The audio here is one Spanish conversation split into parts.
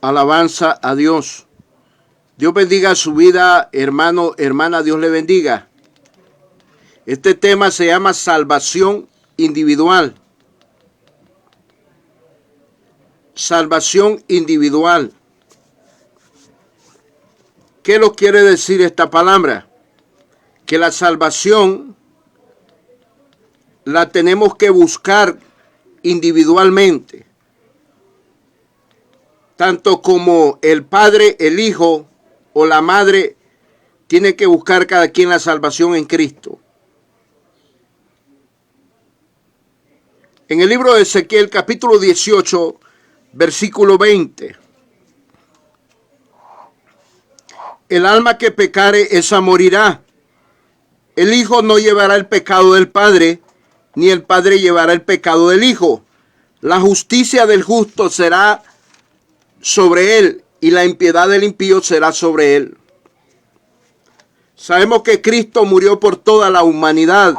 Alabanza a Dios. Dios bendiga su vida, hermano, hermana, Dios le bendiga. Este tema se llama salvación individual. Salvación individual. ¿Qué lo quiere decir esta palabra? Que la salvación la tenemos que buscar individualmente. Tanto como el padre, el hijo o la madre tiene que buscar cada quien la salvación en Cristo. En el libro de Ezequiel, capítulo 18, versículo 20. El alma que pecare, esa morirá. El hijo no llevará el pecado del padre, ni el padre llevará el pecado del hijo. La justicia del justo será sobre él, y la impiedad del impío será sobre él. Sabemos que Cristo murió por toda la humanidad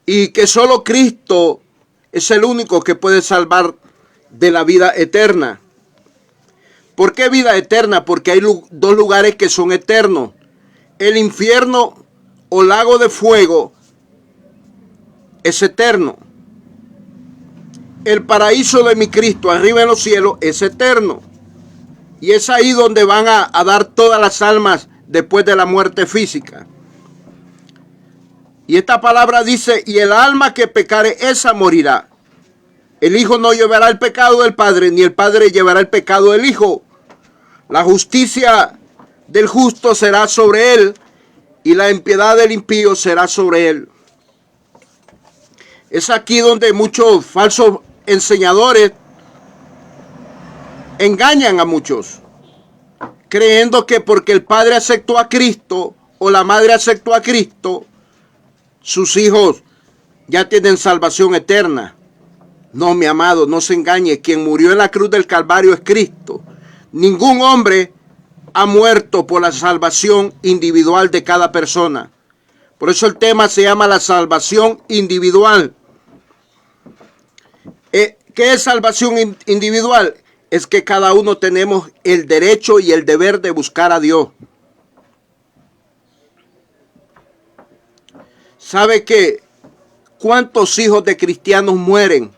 y que solo Cristo es el único que puede salvar de la vida eterna. ¿Por qué vida eterna? Porque hay dos lugares que son eternos. El infierno o lago de fuego es eterno. El paraíso de mi Cristo arriba en los cielos es eterno. Y es ahí donde van a dar todas las almas después de la muerte física. Y esta palabra dice, y el alma que pecare, esa morirá. El hijo no llevará el pecado del padre, ni el padre llevará el pecado del hijo. La justicia del justo será sobre él, y la impiedad del impío será sobre él. Es aquí donde muchos falsos enseñadores engañan a muchos, creyendo que porque el padre aceptó a Cristo o la madre aceptó a Cristo, sus hijos ya tienen salvación eterna. No, mi amado, no se engañe. Quien murió en la cruz del Calvario es Cristo. Ningún hombre ha muerto por la salvación individual de cada persona. Por eso el tema se llama la salvación individual. ¿Qué es salvación individual? Es que cada uno tenemos el derecho y el deber de buscar a Dios. ¿Sabe que cuántos hijos de cristianos mueren?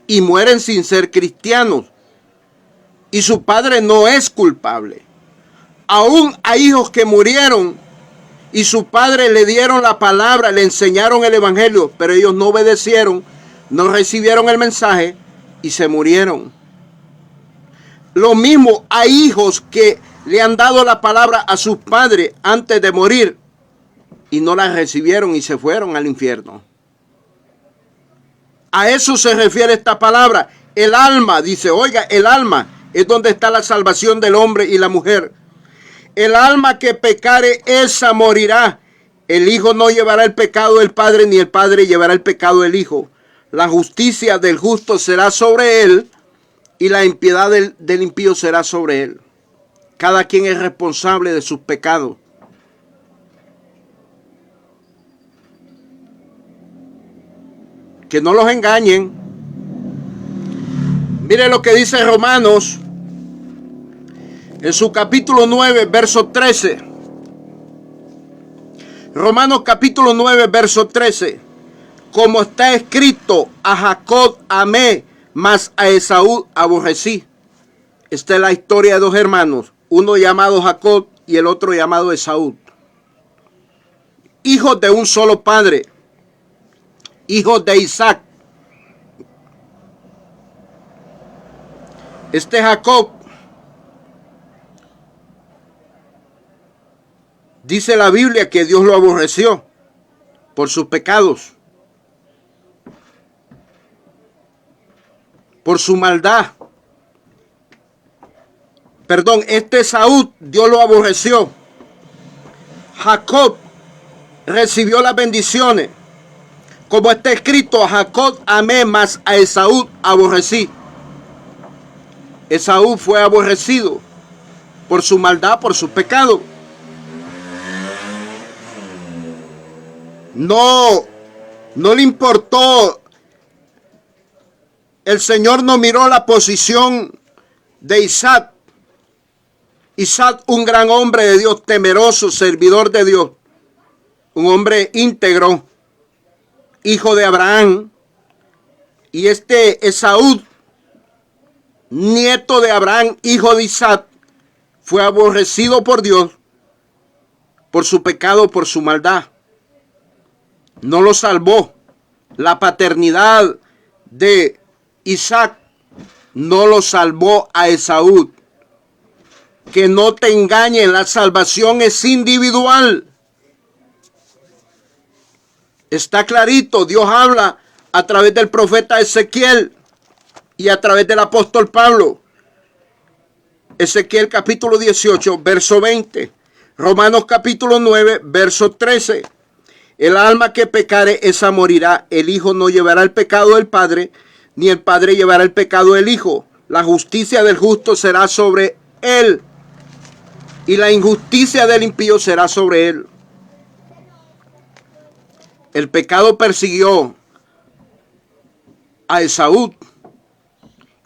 Y mueren sin ser cristianos. Y su padre no es culpable. Aún hay hijos que murieron y su padre le dieron la palabra, le enseñaron el evangelio, pero ellos no obedecieron, no recibieron el mensaje y se murieron. Lo mismo, hay hijos que le han dado la palabra a sus padres antes de morir y no la recibieron y se fueron al infierno. A eso se refiere esta palabra. El alma, dice, oiga, el alma es donde está la salvación del hombre y la mujer. El alma que pecare, esa morirá. El hijo no llevará el pecado del padre, ni el padre llevará el pecado del hijo. La justicia del justo será sobre él, y la impiedad del impío será sobre él. Cada quien es responsable de sus pecados. Que no los engañen. Mire lo que dice Romanos en su capítulo 9, verso 13. Romanos capítulo 9, verso 13. Como está escrito, a Jacob amé, mas a Esaú aborrecí. Esta es la historia de dos hermanos, uno llamado Jacob y el otro llamado Esaú. Hijos de un solo padre, hijos de Isaac. Este Jacob, dice la Biblia que Dios lo aborreció por sus pecados, por su maldad. Perdón, este Esaú, Dios lo aborreció. Jacob recibió las bendiciones. Como está escrito, a Jacob amé, mas a Esaú aborrecí. Esaú fue aborrecido por su maldad, por su pecado. No le importó. El Señor no miró la posición de Isaac. Isaac, un gran hombre de Dios, temeroso, servidor de Dios, un hombre íntegro, hijo de Abraham. Y este Esaú, nieto de Abraham, hijo de Isaac, fue aborrecido por Dios por su pecado, por su maldad. No lo salvó. La paternidad de Isaac no lo salvó a Esaú. Que no te engañen, la salvación es individual. Está clarito, Dios habla a través del profeta Ezequiel y a través del apóstol Pablo. Ezequiel capítulo 18, verso 20. Romanos capítulo 9, verso 13. El alma que pecare, esa morirá. El hijo no llevará el pecado del padre, ni el padre llevará el pecado del hijo. La justicia del justo será sobre él, y la injusticia del impío será sobre él. El pecado persiguió a Esaú,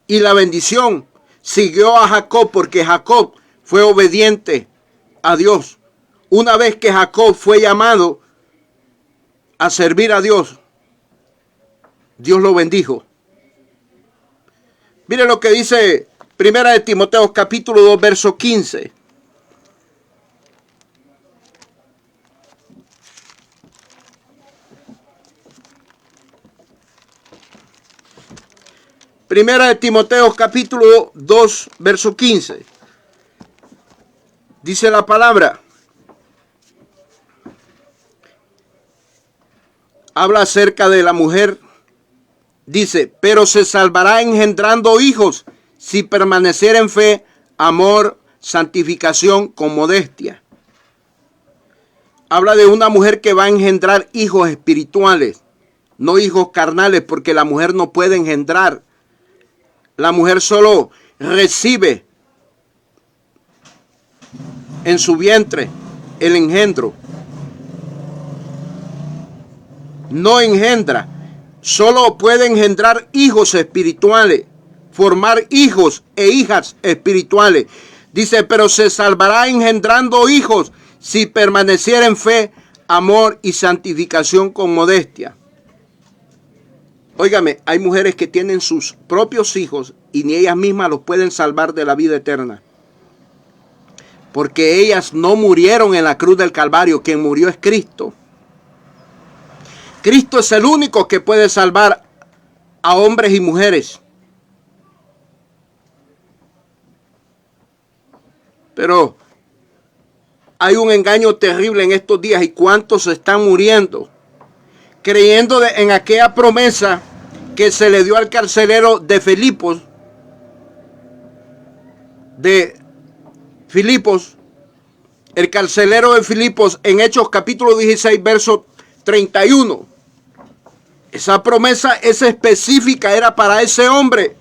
y la bendición siguió a Jacob, porque Jacob fue obediente a Dios. Una vez que Jacob fue llamado a servir a Dios, Dios lo bendijo. Mire lo que dice Primera de Timoteo capítulo 2, verso 15. Primera de Timoteo capítulo 2, verso 15. Dice la palabra. Habla acerca de la mujer. Dice, pero se salvará engendrando hijos si permaneciera en fe, amor, santificación con modestia. Habla de una mujer que va a engendrar hijos espirituales, no hijos carnales, porque la mujer no puede engendrar. La mujer solo recibe en su vientre el engendro. No engendra. Solo puede engendrar hijos espirituales, formar hijos e hijas espirituales. Dice, pero se salvará engendrando hijos si permaneciera en fe, amor y santificación con modestia. Óigame, hay mujeres que tienen sus propios hijos y ni ellas mismas los pueden salvar de la vida eterna. Porque ellas no murieron en la cruz del Calvario, quien murió es Cristo. Cristo es el único que puede salvar a hombres y mujeres. Pero hay un engaño terrible en estos días, y cuántos están muriendo creyendo en aquella promesa que se le dio al carcelero de Filipos, el carcelero de Filipos, en Hechos capítulo 16, verso 31. Esa promesa es específica, era para ese hombre,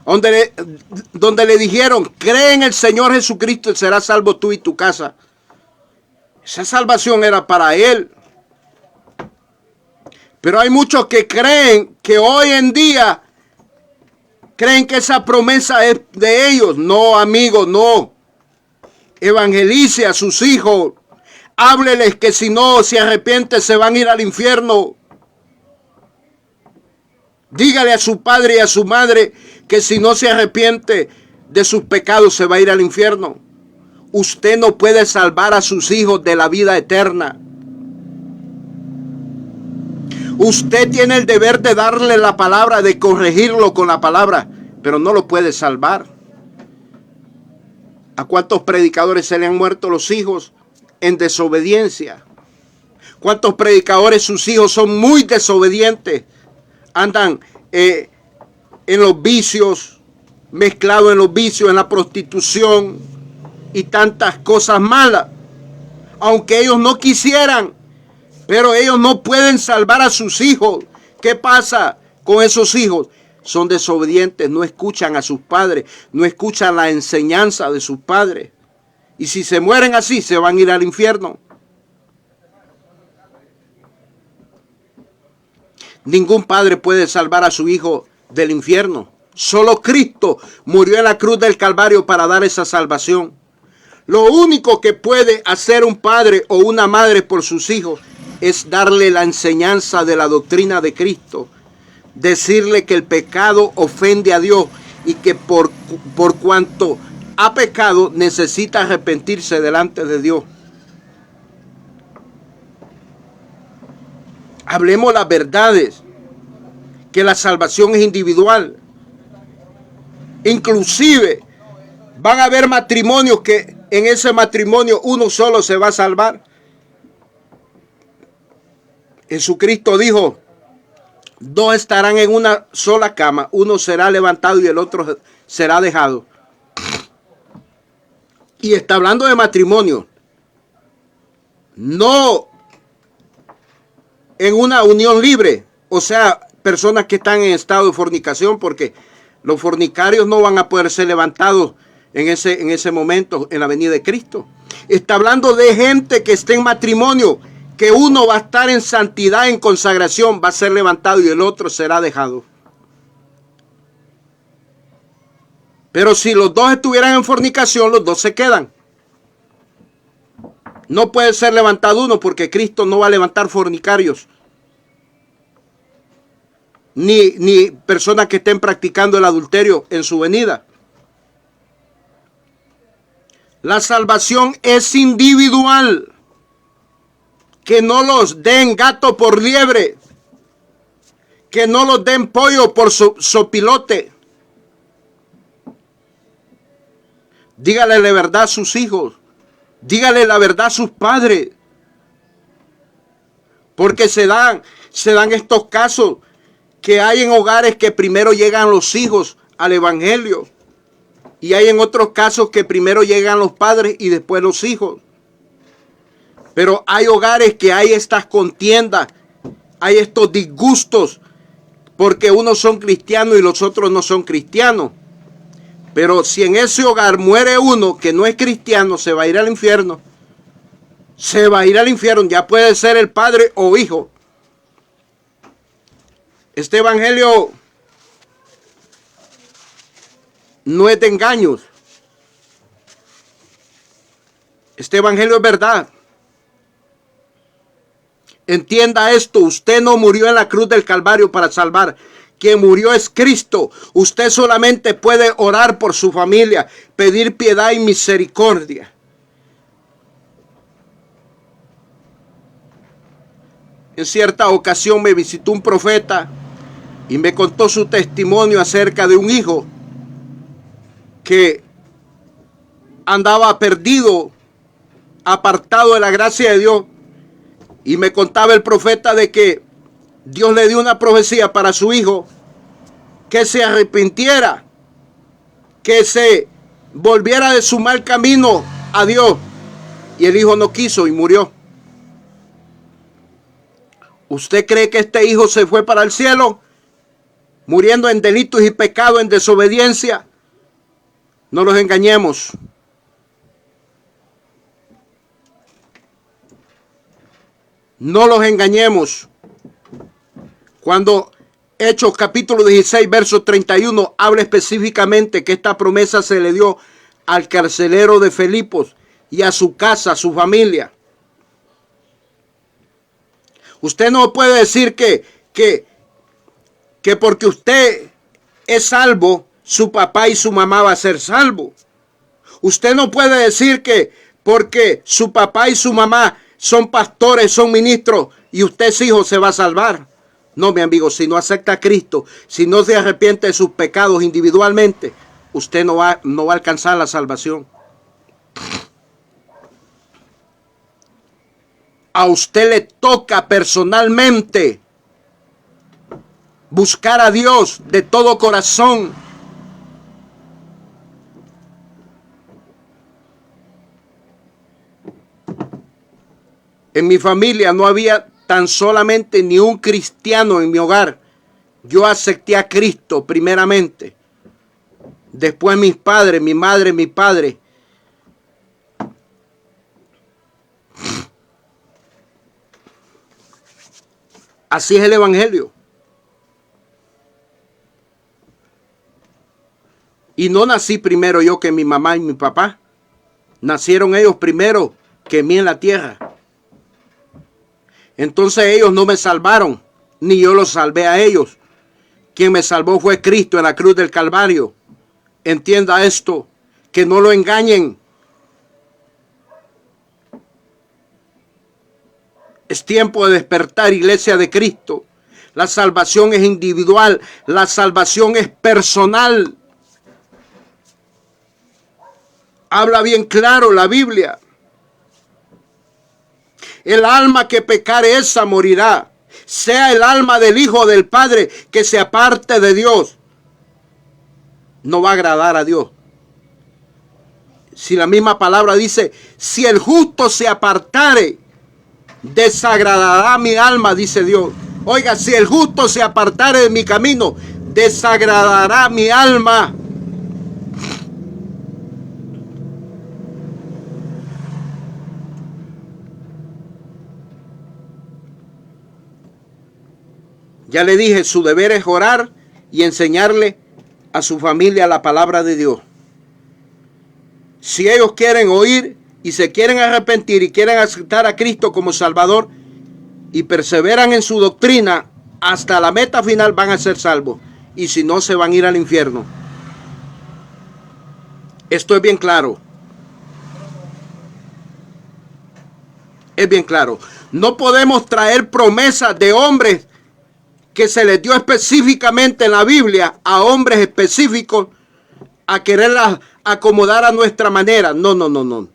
donde le dijeron, cree en el Señor Jesucristo y serás salvo tú y tu casa. Esa salvación era para él. Pero hay muchos que creen que hoy en día, creen que esa promesa es de ellos. No, amigos, no. Evangelice a sus hijos. Hábleles que si no se arrepienten se van a ir al infierno. Dígale a su padre y a su madre que si no se arrepiente de sus pecados se va a ir al infierno. Usted no puede salvar a sus hijos de la vida eterna. Usted tiene el deber de darle la palabra, de corregirlo con la palabra, pero no lo puede salvar. ¿A cuántos predicadores se le han muerto los hijos en desobediencia? ¿Cuántos predicadores sus hijos son muy desobedientes? Andan en los vicios, mezclados en los vicios, en la prostitución y tantas cosas malas. Aunque ellos no quisieran, pero ellos no pueden salvar a sus hijos. ¿Qué pasa con esos hijos? Son desobedientes, no escuchan a sus padres, no escuchan la enseñanza de sus padres. Y si se mueren así, se van a ir al infierno. Ningún padre puede salvar a su hijo del infierno. Solo Cristo murió en la cruz del Calvario para dar esa salvación. Lo único que puede hacer un padre o una madre por sus hijos es darle la enseñanza de la doctrina de Cristo. Decirle que el pecado ofende a Dios y que por cuanto ha pecado necesita arrepentirse delante de Dios. Hablemos las verdades, que la salvación es individual. Inclusive van a haber matrimonios que en ese matrimonio uno solo se va a salvar. Jesucristo dijo, dos estarán en una sola cama, uno será levantado y el otro será dejado. Y está hablando de matrimonio, no en una unión libre, o sea, personas que están en estado de fornicación, porque los fornicarios no van a poder ser levantados en ese momento en la venida de Cristo. Está hablando de gente que está en matrimonio, que uno va a estar en santidad, en consagración, va a ser levantado y el otro será dejado. Pero si los dos estuvieran en fornicación, los dos se quedan. No puede ser levantado uno porque Cristo no va a levantar fornicarios. Ni personas que estén practicando el adulterio en su venida. La salvación es individual. Que no los den gato por liebre. Que no los den pollo por sopilote. Dígale la verdad a sus hijos. Dígale la verdad a sus padres. Porque se dan estos casos que hay en hogares que primero llegan los hijos al evangelio. Y hay en otros casos que primero llegan los padres y después los hijos. Pero hay hogares que hay estas contiendas, hay estos disgustos, porque unos son cristianos y los otros no son cristianos. Pero si en ese hogar muere uno que no es cristiano, se va a ir al infierno. Se va a ir al infierno, ya puede ser el padre o hijo. Este evangelio no es de engaños. Este evangelio es verdad. Entienda esto, usted no murió en la cruz del Calvario para salvar. Quien murió es Cristo. Usted solamente puede orar por su familia, pedir piedad y misericordia. En cierta ocasión me visitó un profeta y me contó su testimonio acerca de un hijo que andaba perdido, apartado de la gracia de Dios. Y me contaba el profeta de que Dios le dio una profecía para su hijo, que se arrepintiera, que se volviera de su mal camino a Dios. Y el hijo no quiso y murió. ¿Usted cree que este hijo se fue para el cielo, muriendo en delitos y pecados, en desobediencia? No los engañemos. No los engañemos. Cuando Hechos capítulo 16, verso 31, habla específicamente que esta promesa se le dio al carcelero de Filipos y a su casa, a su familia. Usted no puede decir que porque usted es salvo, su papá y su mamá va a ser salvo. Usted no puede decir que porque su papá y su mamá son pastores, son ministros y usted es hijo, se va a salvar. No, mi amigo, si no acepta a Cristo, si no se arrepiente de sus pecados individualmente, usted no va a alcanzar la salvación. A usted le toca personalmente buscar a Dios de todo corazón. En mi familia no había tan solamente ni un cristiano en mi hogar. Yo acepté a Cristo primeramente. Después mis padres, mi madre, mi padre. Así es el evangelio. Y no nací primero yo que mi mamá y mi papá. Nacieron ellos primero que mí en la tierra. Entonces ellos no me salvaron, ni yo los salvé a ellos. Quien me salvó fue Cristo en la cruz del Calvario. Entienda esto, que no lo engañen. Es tiempo de despertar, iglesia de Cristo. La salvación es individual, la salvación es personal. Habla bien claro la Biblia. El alma que pecare esa morirá. Sea el alma del Hijo del Padre que se aparte de Dios. No va a agradar a Dios. Si la misma palabra dice, si el justo se apartare, desagradará mi alma, dice Dios. Oiga, si el justo se apartare de mi camino, desagradará mi alma. Ya le dije, su deber es orar y enseñarle a su familia la palabra de Dios. Si ellos quieren oír y se quieren arrepentir y quieren aceptar a Cristo como Salvador y perseveran en su doctrina hasta la meta final, van a ser salvos. Y si no, se van a ir al infierno. Esto es bien claro. Es bien claro. No podemos traer promesas de hombres que se les dio específicamente en la Biblia a hombres específicos a quererlas acomodar a nuestra manera. No.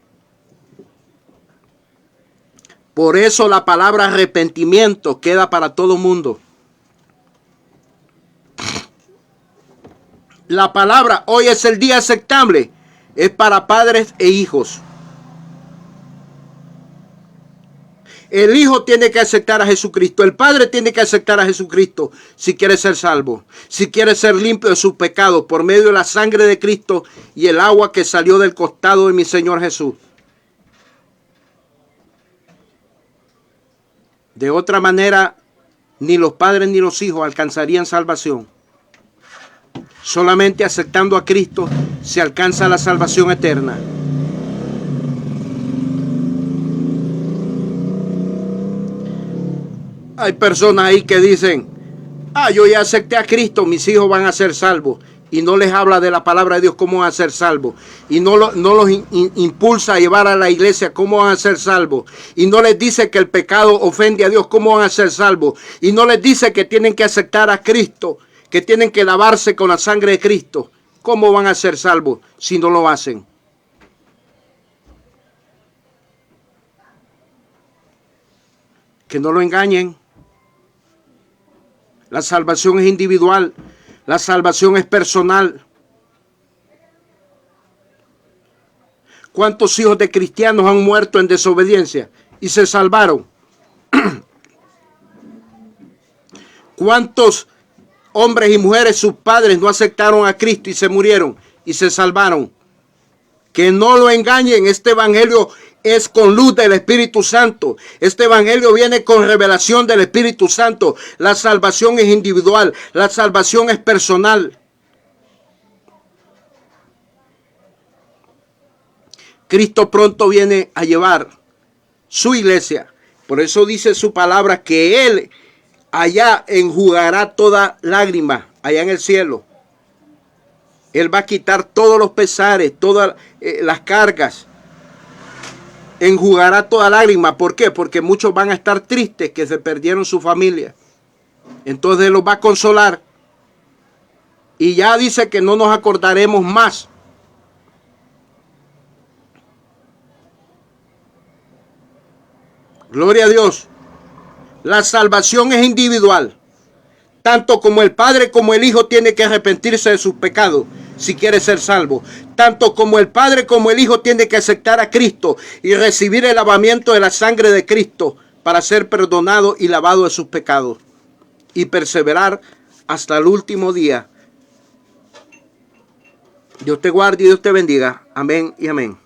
Por eso la palabra arrepentimiento queda para todo mundo. La palabra hoy es el día aceptable. Es para padres e hijos. El hijo tiene que aceptar a Jesucristo. El padre tiene que aceptar a Jesucristo si quiere ser salvo. Si quiere ser limpio de sus pecados por medio de la sangre de Cristo y el agua que salió del costado de mi Señor Jesús. De otra manera, ni los padres ni los hijos alcanzarían salvación. Solamente aceptando a Cristo se alcanza la salvación eterna. Hay personas ahí que dicen, yo ya acepté a Cristo, mis hijos van a ser salvos. Y no les habla de la palabra de Dios cómo van a ser salvos. Y no los impulsa a llevar a la iglesia cómo van a ser salvos. Y no les dice que el pecado ofende a Dios, cómo van a ser salvos. Y no les dice que tienen que aceptar a Cristo, que tienen que lavarse con la sangre de Cristo. ¿Cómo van a ser salvos si no lo hacen? Que no lo engañen. La salvación es individual. La salvación es personal. ¿Cuántos hijos de cristianos han muerto en desobediencia y se salvaron? ¿Cuántos hombres y mujeres, sus padres, no aceptaron a Cristo y se murieron y se salvaron? Que no lo engañen. Este evangelio es con luz del Espíritu Santo. Este evangelio viene con revelación del Espíritu Santo. La salvación es individual. La salvación es personal. Cristo pronto viene a llevar su iglesia. Por eso dice su palabra que Él allá enjugará toda lágrima, allá en el cielo. Él va a quitar todos los pesares, todas las cargas. Enjugará toda lágrima. ¿Por qué? Porque muchos van a estar tristes que se perdieron su familia. Entonces Él los va a consolar. Y ya dice que no nos acordaremos más. Gloria a Dios. La salvación es individual. Tanto como el Padre como el Hijo tiene que arrepentirse de sus pecados si quiere ser salvo. Tanto como el Padre como el Hijo tiene que aceptar a Cristo y recibir el lavamiento de la sangre de Cristo para ser perdonado y lavado de sus pecados. Y perseverar hasta el último día. Dios te guarde y Dios te bendiga. Amén y amén.